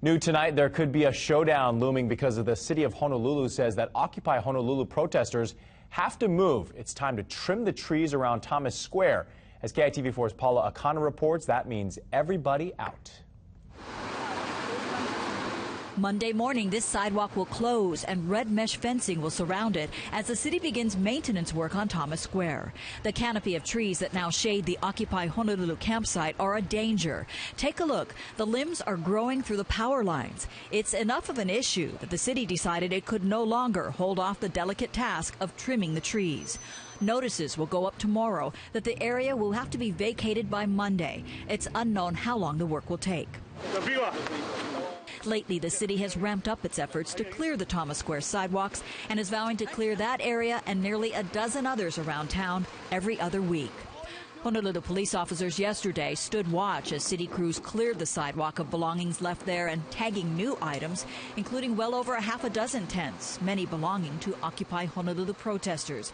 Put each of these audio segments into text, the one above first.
New tonight, there could be a showdown looming because of the city of Honolulu says that Occupy Honolulu protesters have to move. It's time to trim the trees around Thomas Square. As KITV4's Paula Akana reports, that means everybody out. Monday morning, this sidewalk will close and red mesh fencing will surround it as the city begins maintenance work on Thomas Square. The canopy of trees that now shade the Occupy Honolulu campsite are a danger. Take a look. The limbs are growing through the power lines. It's enough of an issue that the city decided it could no longer hold off the delicate task of trimming the trees. Notices will go up tomorrow that the area will have to be vacated by Monday. It's unknown how long the work will take. Lately, the city has ramped up its efforts to clear the Thomas Square sidewalks and is vowing to clear that area and nearly a dozen others around town every other week. Honolulu police officers yesterday stood watch as city crews cleared the sidewalk of belongings left there and tagging new items, including well over a half a dozen tents, many belonging to Occupy Honolulu protesters.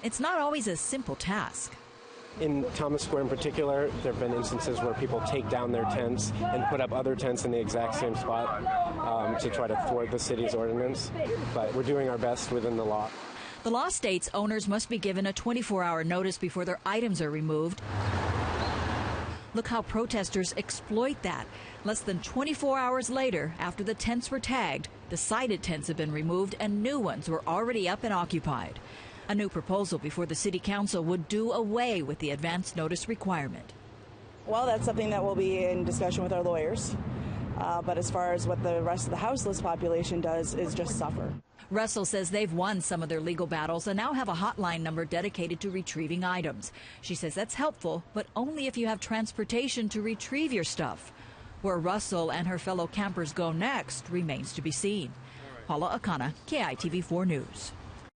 It's not always a simple task. In Thomas Square in particular, there have been instances where people take down their tents and put up other tents in the exact same spot to try to thwart the city's ordinance. But we're doing our best within the law. The law states owners must be given a 24-hour notice before their items are removed. Look how protesters exploit that. Less than 24 hours later, after the tents were tagged, the cited tents have been removed and new ones were already up and occupied. A new proposal before the City Council would do away with the advance notice requirement. Well, that's something that will be in discussion with our lawyers. But as far as what the rest of the houseless population does is just suffer. Russell says they've won some of their legal battles and now have a hotline number dedicated to retrieving items. She says that's helpful, but only if you have transportation to retrieve your stuff. Where Russell and her fellow campers go next remains to be seen. Paula Akana, KITV4 News.